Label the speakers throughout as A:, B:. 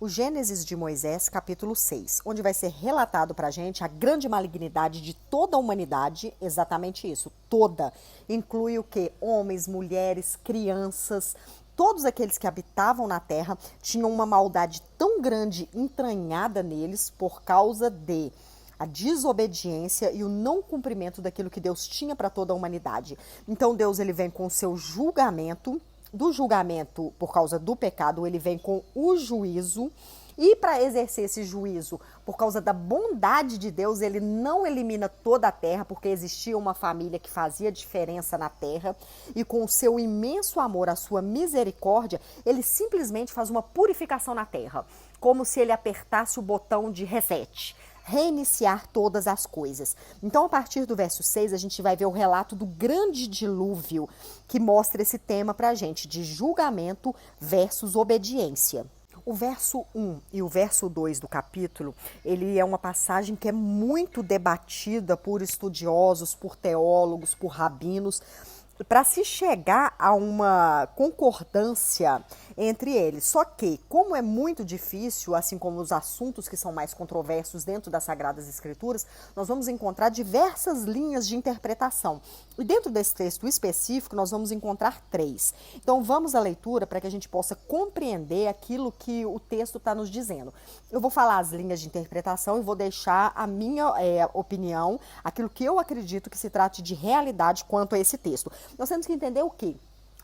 A: o Gênesis de Moisés, capítulo 6, onde vai ser relatado para a gente a grande malignidade de toda a humanidade, exatamente isso, toda. Inclui o quê? Homens, mulheres, crianças, todos aqueles que habitavam na terra tinham uma maldade tão grande entranhada neles por causa de a desobediência e o não cumprimento daquilo que Deus tinha para toda a humanidade. Então Deus ele vem com o seu julgamento, do julgamento por causa do pecado, ele vem com o juízo. E para exercer esse juízo, por causa da bondade de Deus, ele não elimina toda a terra, porque existia uma família que fazia diferença na terra. E com o seu imenso amor, a sua misericórdia, ele simplesmente faz uma purificação na terra. Como se ele apertasse o botão de reset. Reiniciar todas as coisas. Então, a partir do verso 6, a gente vai ver o relato do grande dilúvio que mostra esse tema pra gente, de julgamento versus obediência. O verso 1 e o verso 2 do capítulo, ele é uma passagem que é muito debatida por estudiosos, por teólogos, por rabinos, para se chegar a uma concordância entre eles. Só que, como é muito difícil, assim como os assuntos que são mais controversos dentro das Sagradas Escrituras, nós vamos encontrar diversas linhas de interpretação. E dentro desse texto específico, nós vamos encontrar 3. Então, vamos à leitura para que a gente possa compreender aquilo que o texto está nos dizendo. Eu vou falar as linhas de interpretação e vou deixar a minha opinião, aquilo que eu acredito que se trate de realidade quanto a esse texto. Nós temos que entender o quê?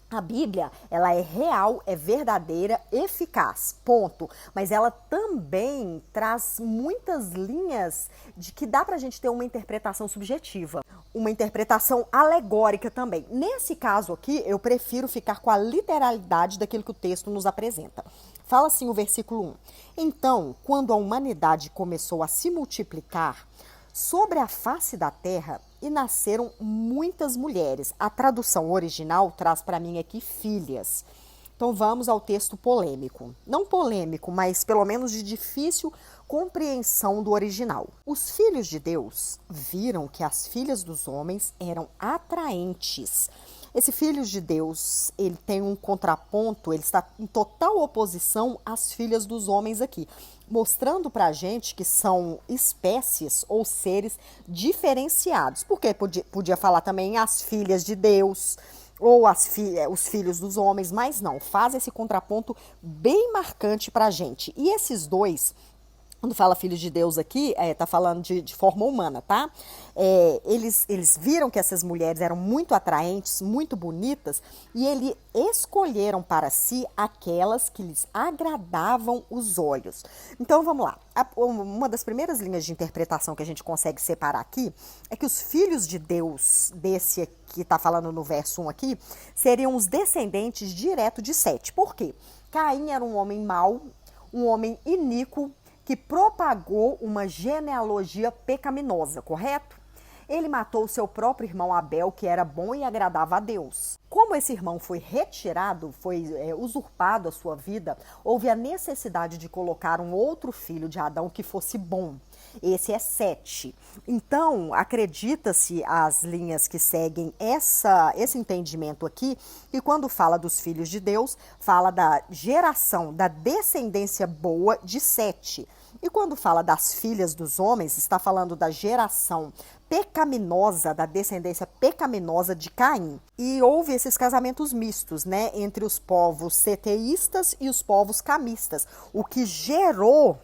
A: A Bíblia, ela é real, é verdadeira, eficaz, ponto. Mas ela também traz muitas linhas de que dá pra gente ter uma interpretação subjetiva, uma interpretação alegórica também. Nesse caso aqui, eu prefiro ficar com a literalidade daquilo que o texto nos apresenta. Fala assim o versículo 1. Então, quando a humanidade começou a se multiplicar sobre a face da terra, e nasceram muitas mulheres. A tradução original traz para mim aqui filhas. Então vamos ao texto polêmico. Não polêmico, mas pelo menos de difícil compreensão do original. Os filhos de Deus viram que as filhas dos homens eram atraentes. Esse filhos de Deus, ele tem um contraponto, ele está em total oposição às filhas dos homens aqui, mostrando pra gente que são espécies ou seres diferenciados. Porque podia falar também as filhas de Deus ou os filhos dos homens, mas não, faz esse contraponto bem marcante pra gente. E esses dois, quando fala filhos de Deus aqui, tá falando de forma humana, tá? Eles viram que essas mulheres eram muito atraentes, muito bonitas, e eles escolheram para si aquelas que lhes agradavam os olhos. Então, vamos lá. Uma das primeiras linhas de interpretação que a gente consegue separar aqui é que os filhos de Deus, desse que está falando no verso 1 aqui, seriam os descendentes direto de Sete. Por quê? Caim era um homem mau, um homem iníquo, que propagou uma genealogia pecaminosa, correto? Ele matou o seu próprio irmão Abel, que era bom e agradava a Deus. Como esse irmão foi retirado, foi usurpado a sua vida, houve a necessidade de colocar um outro filho de Adão que fosse bom. Esse é Sete. Então, acredita-se as linhas que seguem esse entendimento aqui, que quando fala dos filhos de Deus, fala da geração, da descendência boa de Sete. E quando fala das filhas dos homens, está falando da geração pecaminosa, da descendência pecaminosa de Caim. E houve esses casamentos mistos, né, entre os povos seteístas e os povos camistas, o que gerou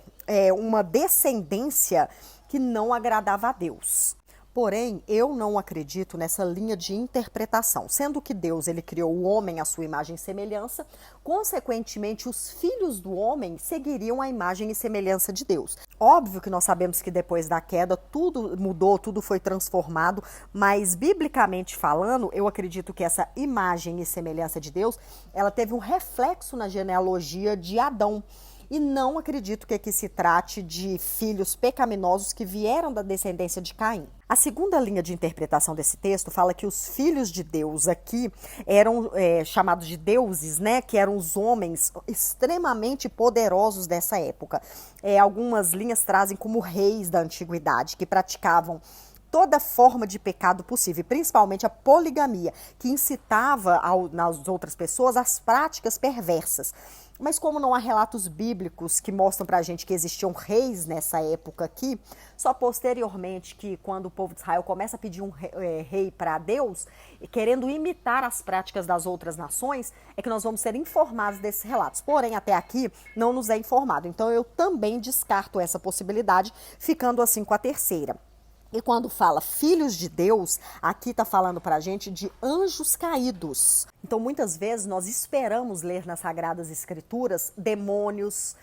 A: uma descendência que não agradava a Deus. Porém, eu não acredito nessa linha de interpretação. Sendo que Deus ele criou o homem à sua imagem e semelhança, consequentemente, os filhos do homem seguiriam a imagem e semelhança de Deus. Óbvio que nós sabemos que depois da queda tudo mudou, tudo foi transformado, mas biblicamente falando, eu acredito que essa imagem e semelhança de Deus, ela teve um reflexo na genealogia de Adão. E não acredito que aqui se trate de filhos pecaminosos que vieram da descendência de Caim. A segunda linha de interpretação desse texto fala que os filhos de Deus aqui eram chamados de deuses, né? Que eram os homens extremamente poderosos dessa época. Algumas linhas trazem como reis da antiguidade, que praticavam toda forma de pecado possível, principalmente a poligamia, que incitava nas outras pessoas as práticas perversas. Mas como não há relatos bíblicos que mostram pra gente que existiam reis nessa época aqui, só posteriormente que quando o povo de Israel começa a pedir um rei para Deus, querendo imitar as práticas das outras nações, é que nós vamos ser informados desses relatos. Porém, até aqui não nos é informado. Então eu também descarto essa possibilidade, ficando assim com a terceira. E quando fala filhos de Deus, aqui está falando para a gente de anjos caídos. Então, muitas vezes, nós esperamos ler nas Sagradas Escrituras demônios,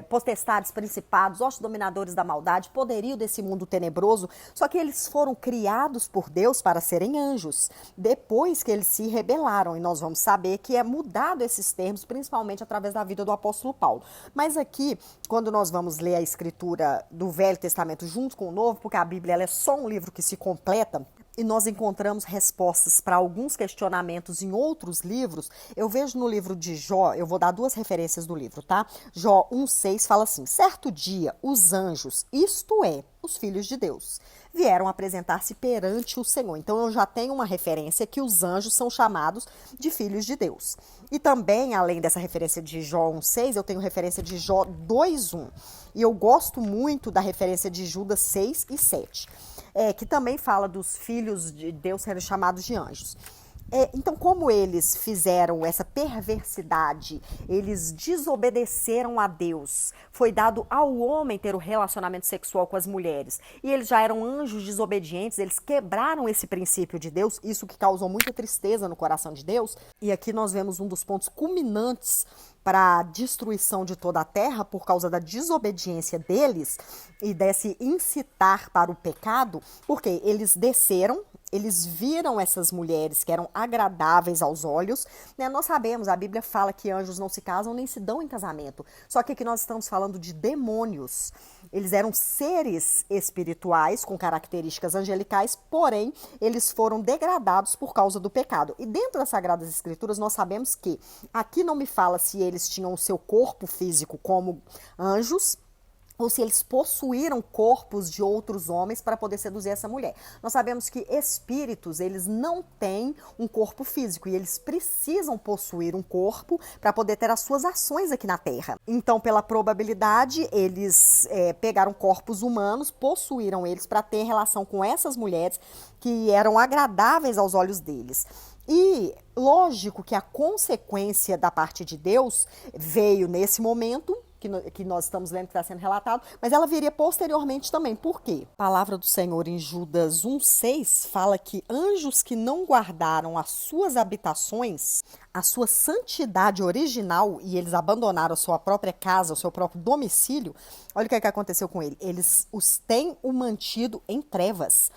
A: potestades, principados, ossos dominadores da maldade, poderio desse mundo tenebroso, só que eles foram criados por Deus para serem anjos, depois que eles se rebelaram, e nós vamos saber que é mudado esses termos, principalmente através da vida do apóstolo Paulo. Mas aqui, quando nós vamos ler a Escritura do Velho Testamento junto com o Novo, porque a Bíblia ela é só um livro que se completa, e nós encontramos respostas para alguns questionamentos em outros livros. Eu vejo no livro de Jó, eu vou dar 2 referências do livro, tá? Jó 1,6 fala assim: certo dia, os anjos, isto é, os filhos de Deus, vieram apresentar-se perante o Senhor. Então eu já tenho uma referência que os anjos são chamados de filhos de Deus. E também, além dessa referência de Jó 1,6, eu tenho referência de Jó 2,1. E eu gosto muito da referência de Judas 6 e 7. Que também fala dos filhos de Deus sendo chamados de anjos. Então, como eles fizeram essa perversidade, eles desobedeceram a Deus, foi dado ao homem ter o relacionamento sexual com as mulheres, e eles já eram anjos desobedientes, eles quebraram esse princípio de Deus, isso que causou muita tristeza no coração de Deus, e aqui nós vemos um dos pontos culminantes para a destruição de toda a terra por causa da desobediência deles e desse incitar para o pecado, porque eles desceram, eles viram essas mulheres que eram agradáveis aos olhos, né? Nós sabemos, a Bíblia fala que anjos não se casam nem se dão em casamento, só que aqui nós estamos falando de demônios. Eles eram seres espirituais com características angelicais, porém eles foram degradados por causa do pecado. E dentro das Sagradas Escrituras nós sabemos que aqui não me fala se eles tinham o seu corpo físico como anjos, ou se eles possuíram corpos de outros homens para poder seduzir essa mulher. Nós sabemos que espíritos, eles não têm um corpo físico e eles precisam possuir um corpo para poder ter as suas ações aqui na Terra. Então, pela probabilidade, eles pegaram corpos humanos, possuíram eles para ter relação com essas mulheres que eram agradáveis aos olhos deles. E lógico que a consequência da parte de Deus veio nesse momento, que nós estamos lendo que está sendo relatado, mas ela viria posteriormente também. Por quê? A palavra do Senhor em Judas 1,6 fala que anjos que não guardaram as suas habitações, a sua santidade original, e eles abandonaram a sua própria casa, o seu próprio domicílio, olha o que aconteceu com ele. Eles os têm mantido em trevas,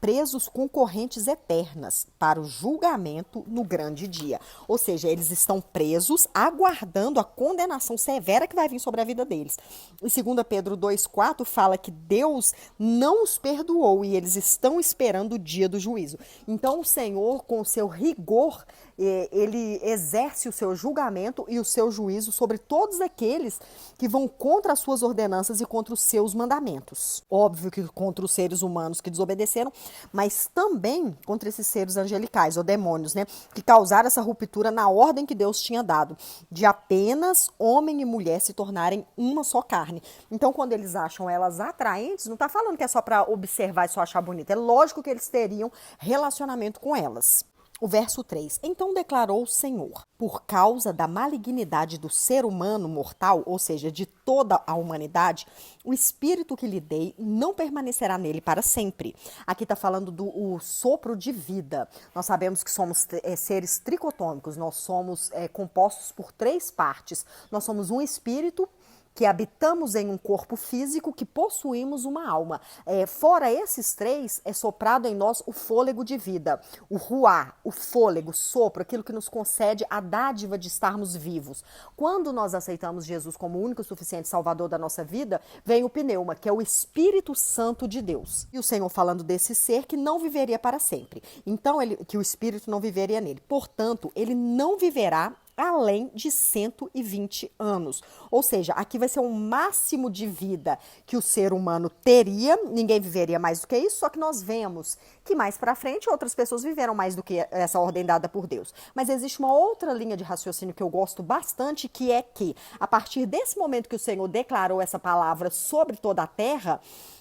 A: presos com correntes eternas para o julgamento no grande dia. Ou seja, eles estão presos aguardando a condenação severa que vai vir sobre a vida deles. E 2 Pedro 2,4 fala que Deus não os perdoou e eles estão esperando o dia do juízo. Então o Senhor, com o seu rigor, ele exerce o seu julgamento e o seu juízo sobre todos aqueles que vão contra as suas ordenanças e contra os seus mandamentos. Óbvio que contra os seres humanos que desobedeceram, mas também contra esses seres angelicais ou demônios, né, que causaram essa ruptura na ordem que Deus tinha dado, de apenas homem e mulher se tornarem uma só carne. Então, quando eles acham elas atraentes, não está falando que é só para observar e só achar bonita. É lógico que eles teriam relacionamento com elas. O verso 3, então declarou o Senhor, por causa da malignidade do ser humano mortal, ou seja, de toda a humanidade, o espírito que lhe dei não permanecerá nele para sempre. Aqui está falando do sopro de vida. Nós sabemos que somos seres tricotômicos, nós somos compostos por 3 partes. Nós somos um espírito, que habitamos em um corpo físico, que possuímos uma alma. Fora esses 3, é soprado em nós o fôlego de vida, o ruá, o fôlego, o sopro, aquilo que nos concede a dádiva de estarmos vivos. Quando nós aceitamos Jesus como o único e suficiente Salvador da nossa vida, vem o pneuma, que é o Espírito Santo de Deus. E o Senhor falando desse ser que não viveria para sempre. Então, que o Espírito não viveria nele. Portanto, ele não viverá além de 120 anos. Ou seja, aqui vai ser o máximo de vida que o ser humano teria, ninguém viveria mais do que isso, só que nós vemos que mais para frente outras pessoas viveram mais do que essa ordem dada por Deus. Mas existe uma outra linha de raciocínio que eu gosto bastante, que é que, a partir desse momento que o Senhor declarou essa palavra sobre toda a terra,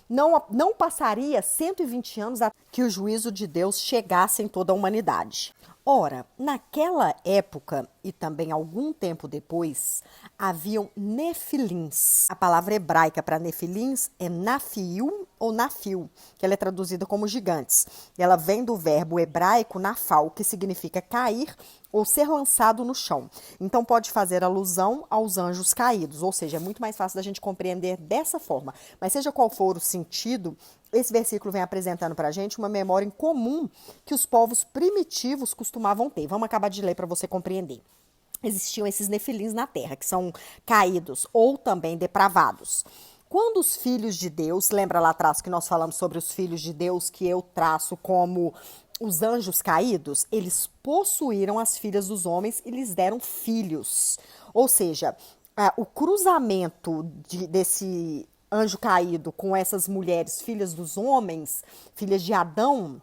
A: não passaria 120 anos a que o juízo de Deus chegasse em toda a humanidade. Ora, naquela época e também algum tempo depois, haviam nefilins. A palavra hebraica para nefilins é nafiu ou nafil, que ela é traduzida como gigantes. Ela vem do verbo hebraico nafal, que significa cair ou ser lançado no chão. Então pode fazer alusão aos anjos caídos, ou seja, é muito mais fácil da gente compreender dessa forma. Mas seja qual for o sentido, esse versículo vem apresentando para a gente uma memória em comum que os povos primitivos costumavam ter. Vamos acabar de ler para você compreender. Existiam esses nefilins na terra, que são caídos ou também depravados. Quando os filhos de Deus, lembra lá atrás que nós falamos sobre os filhos de Deus, que eu traço como os anjos caídos, eles possuíram as filhas dos homens e lhes deram filhos. Ou seja, o cruzamento desse anjo caído com essas mulheres, filhas dos homens, filhas de Adão,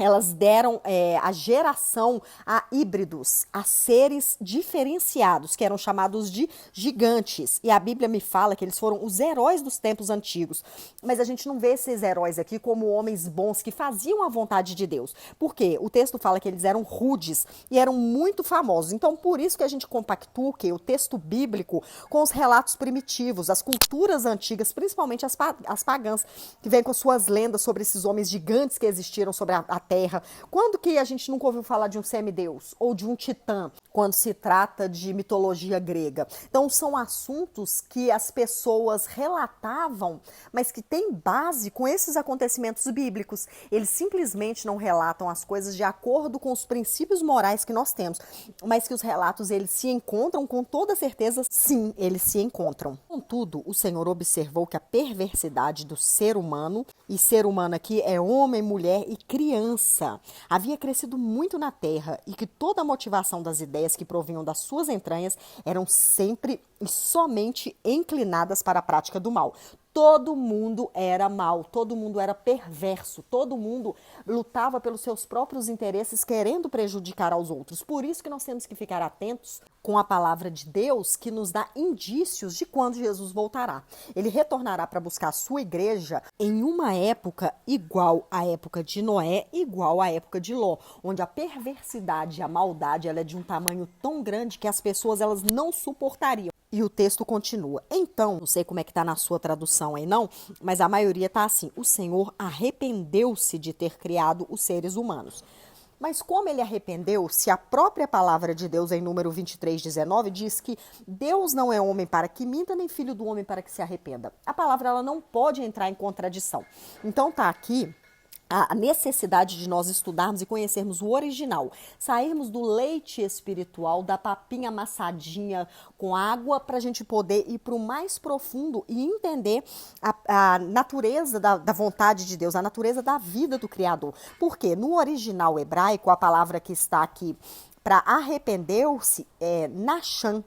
A: elas deram a geração a híbridos, a seres diferenciados, que eram chamados de gigantes. E a Bíblia me fala que eles foram os heróis dos tempos antigos. Mas a gente não vê esses heróis aqui como homens bons que faziam a vontade de Deus. Por quê? O texto fala que eles eram rudes e eram muito famosos. Então, por isso que a gente compactua o texto bíblico com os relatos primitivos, as culturas antigas, principalmente as pagãs, que vêm com suas lendas sobre esses homens gigantes que existiram sobre a terra. Quando que a gente nunca ouviu falar de um semideus ou de um titã, quando se trata de mitologia grega? Então são assuntos que as pessoas relatavam, mas que têm base com esses acontecimentos bíblicos. Eles simplesmente não relatam as coisas de acordo com os princípios morais que nós temos, mas que os relatos eles se encontram com toda certeza, sim, eles se encontram. Contudo, o Senhor observou que a perversidade do ser humano, e ser humano aqui é homem, mulher e criança, havia crescido muito na terra e que toda a motivação das ideias que provinham das suas entranhas eram sempre e somente inclinadas para a prática do mal. Todo mundo era mau, todo mundo era perverso, todo mundo lutava pelos seus próprios interesses, querendo prejudicar aos outros. Por isso que nós temos que ficar atentos com a palavra de Deus, que nos dá indícios de quando Jesus voltará. Ele retornará para buscar a sua igreja em uma época igual à época de Noé, igual à época de Ló, onde a perversidade e a maldade ela é de um tamanho tão grande que as pessoas elas não suportariam. E o texto continua. Então, não sei como é que está na sua tradução aí não, mas a maioria está assim: o Senhor arrependeu-se de ter criado os seres humanos. Mas como ele arrependeu-se, a própria palavra de Deus em número 23:19 diz que Deus não é homem para que minta, nem filho do homem para que se arrependa. A palavra ela não pode entrar em contradição. Então tá aqui a necessidade de nós estudarmos e conhecermos o original, sairmos do leite espiritual, da papinha amassadinha com água, para a gente poder ir para o mais profundo e entender a natureza da vontade de Deus, a natureza da vida do Criador. Porque no original hebraico, a palavra que está aqui para arrependeu-se é nachan,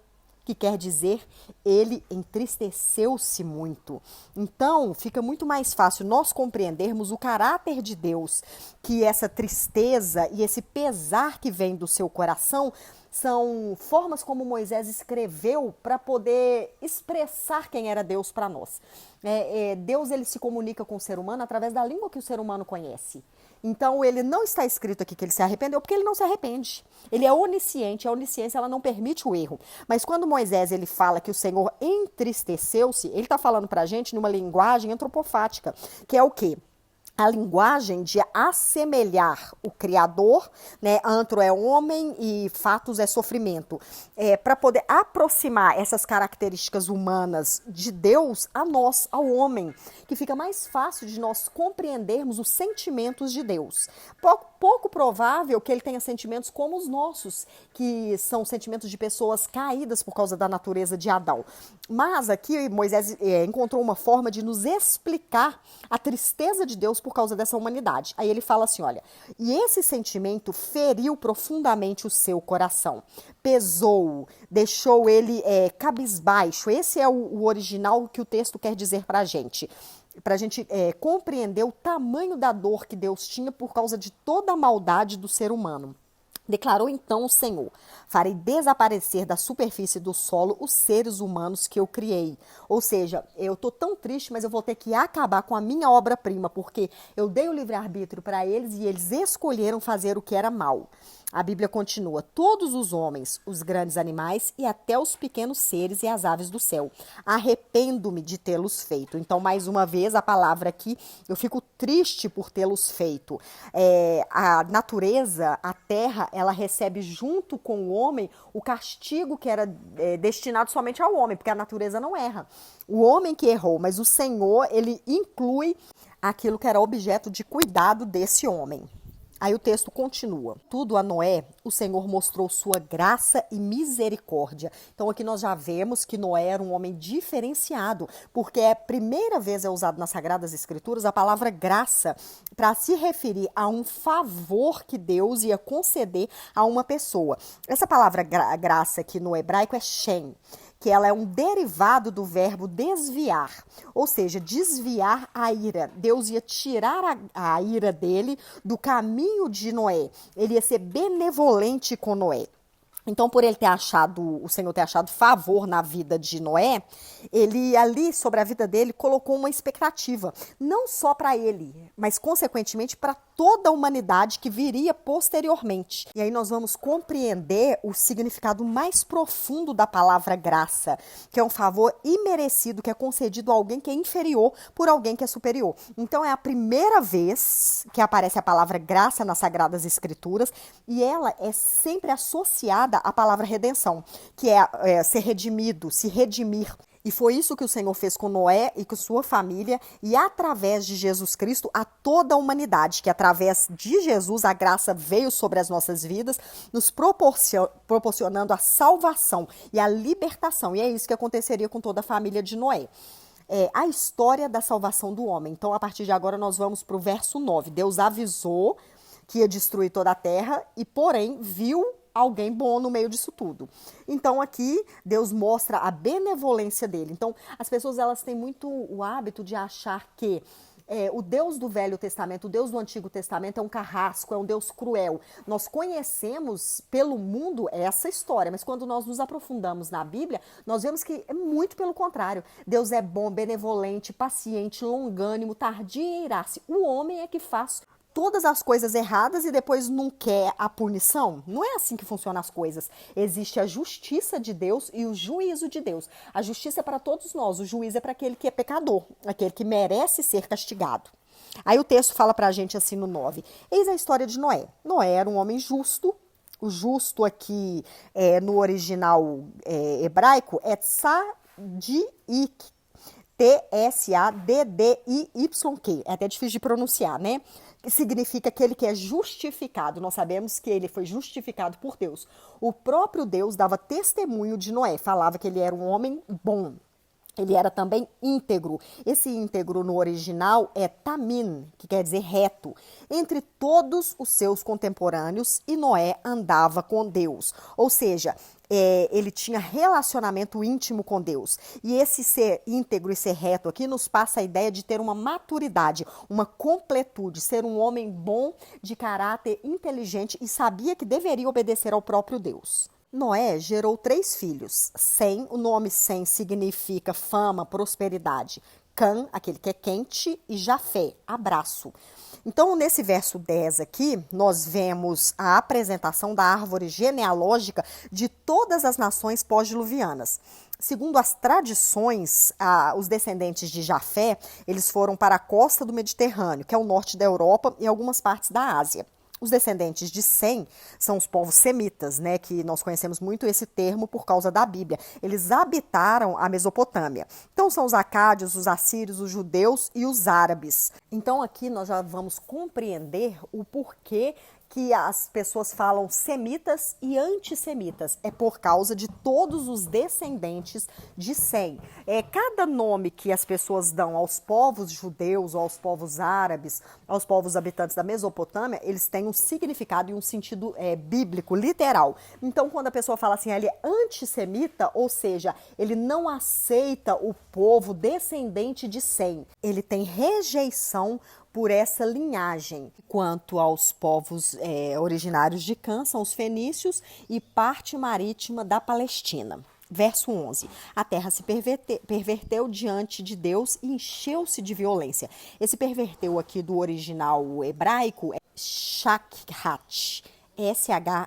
A: que quer dizer ele entristeceu-se muito. Então, fica muito mais fácil nós compreendermos o caráter de Deus, que essa tristeza e esse pesar que vem do seu coração são formas como Moisés escreveu para poder expressar quem era Deus para nós. Deus ele se comunica com o ser humano através da língua que o ser humano conhece. Então, ele não está escrito aqui que ele se arrependeu, porque ele não se arrepende. Ele é onisciente, a onisciência ela não permite o erro. Mas quando Moisés ele fala que o Senhor entristeceu-se, ele está falando para a gente numa linguagem antropofática, que é o quê? A linguagem de assemelhar o Criador, né? Antro é homem e fatos é sofrimento. Para poder aproximar essas características humanas de Deus a nós, ao homem, que fica mais fácil de nós compreendermos os sentimentos de Deus. pouco provável que ele tenha sentimentos como os nossos, que são sentimentos de pessoas caídas por causa da natureza de Adão. Mas aqui Moisés encontrou uma forma de nos explicar a tristeza de Deus por causa dessa humanidade. Aí ele fala assim, olha, e esse sentimento feriu profundamente o seu coração, pesou, deixou ele cabisbaixo. Esse é o original que o texto quer dizer para a gente compreender o tamanho da dor que Deus tinha por causa de toda a maldade do ser humano. Declarou então o Senhor: farei desaparecer da superfície do solo os seres humanos que eu criei. Ou seja, eu estou tão triste, mas eu vou ter que acabar com a minha obra-prima, porque eu dei o livre-arbítrio para eles e eles escolheram fazer o que era mal. A Bíblia continua: todos os homens, os grandes animais e até os pequenos seres e as aves do céu. Arrependo-me de tê-los feito. Então, mais uma vez, a palavra aqui, eu fico triste por tê-los feito. A natureza, a terra, ela recebe junto com o homem o castigo que era destinado somente ao homem, porque a natureza não erra. O homem que errou, mas o Senhor, ele inclui aquilo que era objeto de cuidado desse homem. Aí o texto continua. Tudo a Noé, o Senhor mostrou sua graça e misericórdia. Então aqui nós já vemos que Noé era um homem diferenciado, porque a primeira vez é usado nas Sagradas Escrituras a palavra graça para se referir a um favor que Deus ia conceder a uma pessoa. Essa palavra graça aqui no hebraico é shem, que ela é um derivado do verbo desviar, ou seja, desviar a ira. Deus ia tirar a ira dele do caminho de Noé. Ele ia ser benevolente com Noé. Então, por ele ter achado, o Senhor ter achado favor na vida de Noé, ele ali, sobre a vida dele, colocou uma expectativa, não só para ele, mas consequentemente para toda a humanidade que viria posteriormente. E aí nós vamos compreender o significado mais profundo da palavra graça, que é um favor imerecido que é concedido a alguém que é inferior por alguém que é superior. Então é a primeira vez que aparece a palavra graça nas Sagradas Escrituras e ela é sempre associada à palavra redenção, que é ser redimido, se redimir. E foi isso que o Senhor fez com Noé e com sua família e através de Jesus Cristo a toda a humanidade, que através de Jesus a graça veio sobre as nossas vidas, nos proporcionando a salvação e a libertação. E é isso que aconteceria com toda a família de Noé. A história da salvação do homem. Então, a partir de agora, nós vamos para o verso 9. Deus avisou que ia destruir toda a terra e, porém, viu alguém bom no meio disso tudo. Então aqui Deus mostra a benevolência dele. Então as pessoas elas têm muito o hábito de achar que o Deus do Velho Testamento, o Deus do Antigo Testamento é um carrasco, é um Deus cruel. Nós conhecemos pelo mundo essa história, mas quando nós nos aprofundamos na Bíblia, nós vemos que é muito pelo contrário. Deus é bom, benevolente, paciente, longânimo, tardio em irar-se. O homem é que faz todas as coisas erradas e depois não quer a punição. Não é assim que funcionam as coisas. Existe a justiça de Deus e o juízo de Deus. A justiça é para todos nós, o juízo é para aquele que é pecador, aquele que merece ser castigado. Aí o texto fala para a gente assim no 9. Eis a história de Noé. Noé era um homem justo. O justo aqui no original hebraico é tsadik. T-S-A-D-D-I-Y-Q. É até difícil de pronunciar, né? Que significa aquele que é justificado. Nós sabemos que ele foi justificado por Deus. O próprio Deus dava testemunho de Noé, falava que ele era um homem bom. Ele era também íntegro. Esse íntegro no original é tamin, que quer dizer reto. Entre todos os seus contemporâneos, e Noé andava com Deus. Ou seja, ele tinha relacionamento íntimo com Deus. E esse ser íntegro e ser reto aqui nos passa a ideia de ter uma maturidade, uma completude, ser um homem bom, de caráter inteligente e sabia que deveria obedecer ao próprio Deus. Noé gerou 3 filhos. Sem, o nome Sem significa fama, prosperidade. Cã, aquele que é quente, e Jafé, abraço. Então, nesse verso 10 aqui, nós vemos a apresentação da árvore genealógica de todas as nações pós-diluvianas. Segundo as tradições, os descendentes de Jafé, eles foram para a costa do Mediterrâneo, que é o norte da Europa e algumas partes da Ásia. Os descendentes de Sem são os povos semitas, né, que nós conhecemos muito esse termo por causa da Bíblia. Eles habitaram a Mesopotâmia. Então são os acádios, os assírios, os judeus e os árabes. Então aqui nós já vamos compreender o porquê que as pessoas falam semitas e antissemitas. É por causa de todos os descendentes de Sem. Cada nome que as pessoas dão aos povos judeus, ou aos povos árabes, aos povos habitantes da Mesopotâmia, eles têm um significado e um sentido bíblico, literal. Então, quando a pessoa fala assim, ele é antissemita, ou seja, ele não aceita o povo descendente de Sem. Ele tem rejeição por essa linhagem. Quanto aos povos originários de Cã, são os fenícios e parte marítima da Palestina. Verso 11. A terra se perverteu diante de Deus e encheu-se de violência. Esse perverteu aqui do original hebraico é shakhat. S-H-A-C-H-A-T-H,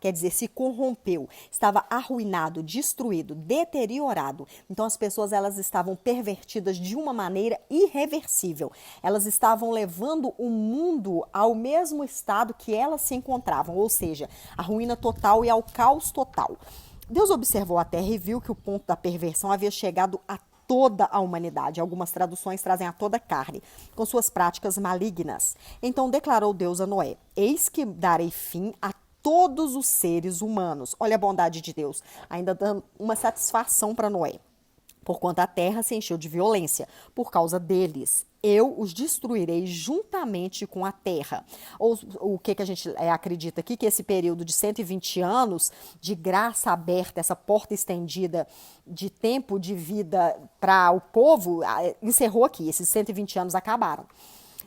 A: quer dizer, se corrompeu, estava arruinado, destruído, deteriorado. Então as pessoas elas estavam pervertidas de uma maneira irreversível. Elas estavam levando o mundo ao mesmo estado que elas se encontravam, ou seja, a ruína total e ao caos total. Deus observou a terra e viu que o ponto da perversão havia chegado a toda a humanidade. Algumas traduções trazem a toda a carne, com suas práticas malignas. Então declarou Deus a Noé: eis que darei fim a todos os seres humanos. Olha a bondade de Deus, ainda dando uma satisfação para Noé. Porquanto a terra se encheu de violência, por causa deles. Eu os destruirei juntamente com a terra. Ou o que a gente acredita aqui? Que esse período de 120 anos de graça aberta, essa porta estendida de tempo de vida para o povo, encerrou aqui. Esses 120 anos acabaram.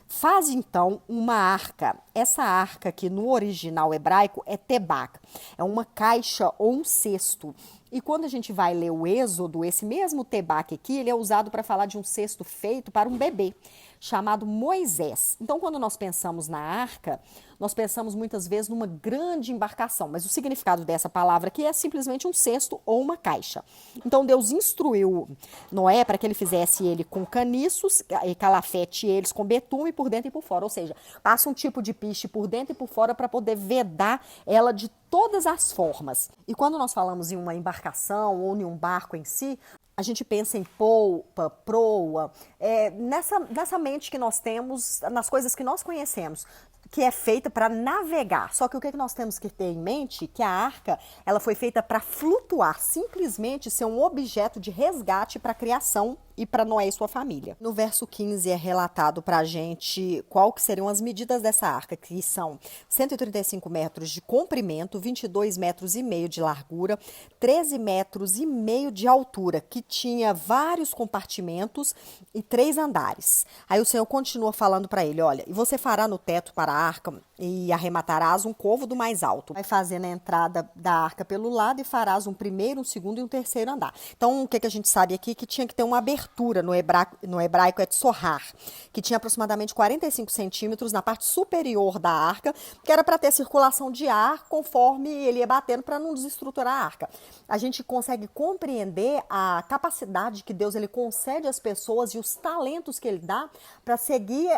A: Faz então uma arca. Essa arca que no original hebraico é tebak. É uma caixa ou um cesto. E quando a gente vai ler o Êxodo, esse mesmo tebak aqui, ele é usado para falar de um cesto feito para um bebê, chamado Moisés. Então, quando nós pensamos na arca, nós pensamos muitas vezes numa grande embarcação, mas o significado dessa palavra aqui é simplesmente um cesto ou uma caixa. Então, Deus instruiu Noé para que ele fizesse ele com caniços e calafete eles com betume por dentro e por fora, ou seja, passa um tipo de piche por dentro e por fora para poder vedar ela de todas as formas. E quando nós falamos em uma embarcação ou em um barco em si, a gente pensa em polpa, proa, nessa mente que nós temos, nas coisas que nós conhecemos, que é feita para navegar. Só que o que nós temos que ter em mente? Que a arca ela foi feita para flutuar, simplesmente ser um objeto de resgate para a criação e para Noé e sua família. No verso 15 é relatado para a gente qual que seriam as medidas dessa arca, que são 135 metros de comprimento, 22 metros e meio de largura, 13 metros e meio de altura, que tinha vários compartimentos e 3 andares. Aí o Senhor continua falando para ele, olha, e você fará no teto para a arca e arrematarás um côvado mais alto. Vai fazendo a entrada da arca pelo lado e farás um primeiro, um segundo e um terceiro andar. Então, o que a gente sabe aqui? Que tinha que ter uma abertura, no hebraico é tsohar, que tinha aproximadamente 45 centímetros na parte superior da arca, que era para ter circulação de ar conforme ele ia batendo para não desestruturar a arca. A gente consegue compreender a capacidade que Deus ele concede às pessoas e os talentos que ele dá para seguir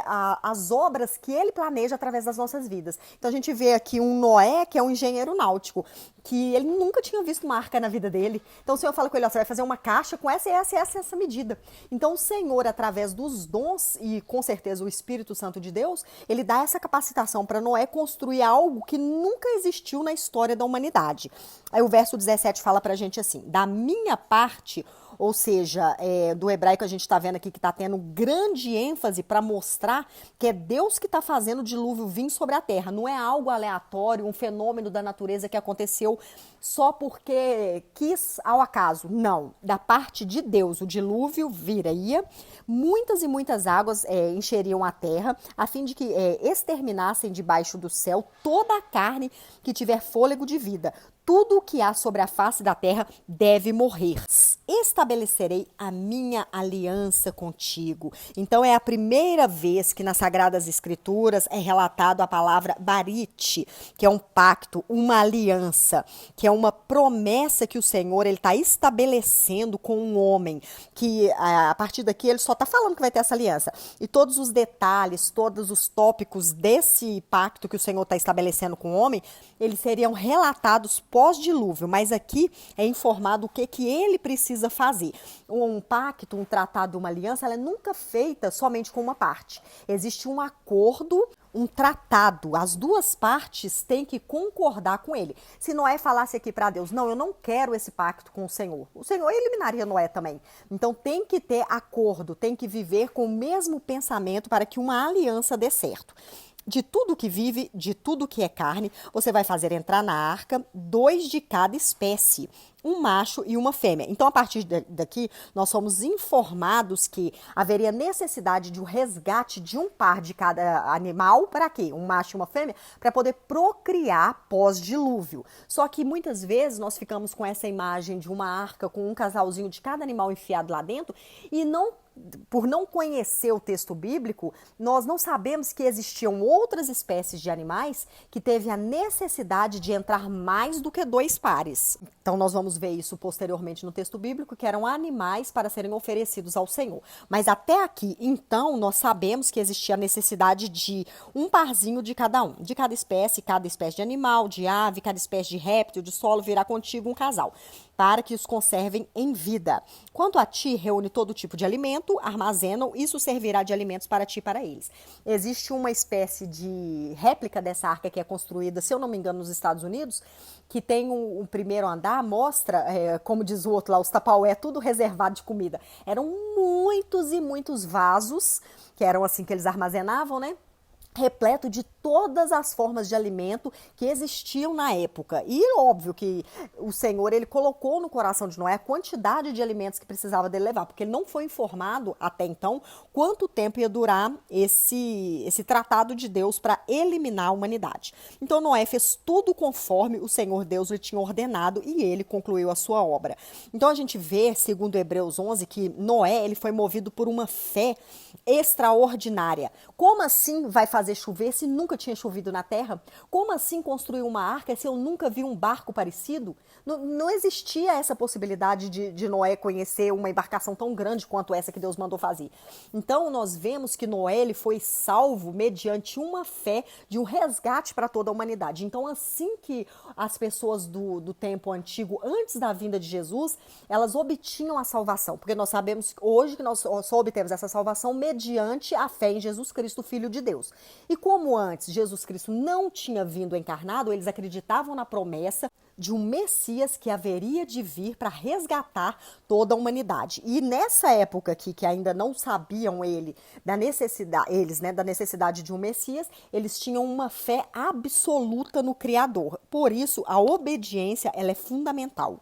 A: as obras que ele planeja através das nossas vidas. Então a gente vê aqui um Noé, que é um engenheiro náutico, que ele nunca tinha visto uma arca na vida dele. Então o Senhor fala com ele, ó, você vai fazer uma caixa com essa medida. Então o Senhor, através dos dons e com certeza o Espírito Santo de Deus, ele dá essa capacitação para Noé construir algo que nunca existiu na história da humanidade. Aí o verso 17 fala pra gente assim, da minha parte, ou seja, do hebraico a gente está vendo aqui que está tendo grande ênfase para mostrar que é Deus que está fazendo o dilúvio vir sobre a terra. Não é algo aleatório, um fenômeno da natureza que aconteceu só porque quis ao acaso. Não, da parte de Deus o dilúvio viria, muitas e muitas águas encheriam a terra, a fim de que exterminassem debaixo do céu toda a carne que tiver fôlego de vida. tudo o que há sobre a face da terra deve morrer. Estabelecerei a minha aliança contigo. Então é a primeira vez que nas Sagradas Escrituras é relatado a palavra barit, que é um pacto, uma aliança, que é uma promessa que o Senhor ele está estabelecendo com um homem, que a partir daqui ele só está falando que vai ter essa aliança. E todos os detalhes, todos os tópicos desse pacto que o Senhor está estabelecendo com o homem, eles seriam relatados pós-dilúvio, mas aqui é informado o que ele precisa fazer. Um pacto, um tratado, uma aliança, ela é nunca feita somente com uma parte. Existe um acordo, um tratado, as duas partes têm que concordar com ele. Se Noé falasse aqui para Deus, não, eu não quero esse pacto com o Senhor eliminaria Noé também. Então tem que ter acordo, tem que viver com o mesmo pensamento para que uma aliança dê certo. De tudo que vive, de tudo que é carne, você vai fazer entrar na arca 2 de cada espécie, um macho e uma fêmea. Então, a partir daqui, nós somos informados que haveria necessidade de um resgate de um par de cada animal, para quê? Um macho e uma fêmea, para poder procriar pós-dilúvio. Só que muitas vezes nós ficamos com essa imagem de uma arca com um casalzinho de cada animal enfiado lá dentro e por não conhecer o texto bíblico, nós não sabemos que existiam outras espécies de animais que teve a necessidade de entrar mais do que 2 pares. Então nós vamos ver isso posteriormente no texto bíblico, que eram animais para serem oferecidos ao Senhor. Mas até aqui, então, nós sabemos que existia a necessidade de um parzinho de cada um, de cada espécie de animal, de ave, cada espécie de réptil, de solo, virá contigo um casal, para que os conservem em vida. Quanto a ti, reúne todo tipo de alimento, armazena-o, isso servirá de alimentos para ti e para eles. Existe uma espécie de réplica dessa arca que é construída, se eu não me engano, nos Estados Unidos, que tem um primeiro andar, mostra, como diz o outro lá, os tapaué, tudo reservado de comida. Eram muitos e muitos vasos, que eram assim que eles armazenavam, né? Repleto de todas as formas de alimento que existiam na época. E óbvio que o Senhor, ele colocou no coração de Noé a quantidade de alimentos que precisava dele levar, porque ele não foi informado até então quanto tempo ia durar esse tratado de Deus para eliminar a humanidade. Então Noé fez tudo conforme o Senhor Deus lhe tinha ordenado e ele concluiu a sua obra. Então a gente vê, segundo Hebreus 11, que Noé, ele foi movido por uma fé extraordinária. Como assim vai fazer chover se nunca tinha chovido na terra? Como assim construir uma arca se eu nunca vi um barco parecido? Não existia essa possibilidade de Noé conhecer uma embarcação tão grande quanto essa que Deus mandou fazer. Então nós vemos que Noé ele foi salvo mediante uma fé de um resgate para toda a humanidade. Então assim que as pessoas do tempo antigo, antes da vinda de Jesus, elas obtinham a salvação. Porque nós sabemos hoje que nós só obtemos essa salvação mediante a fé em Jesus Cristo, Filho de Deus. E como antes Jesus Cristo não tinha vindo encarnado, eles acreditavam na promessa de um Messias que haveria de vir para resgatar toda a humanidade. E nessa época aqui, que ainda não sabiam da necessidade de um Messias, eles tinham uma fé absoluta no Criador. Por isso, a obediência ela é fundamental.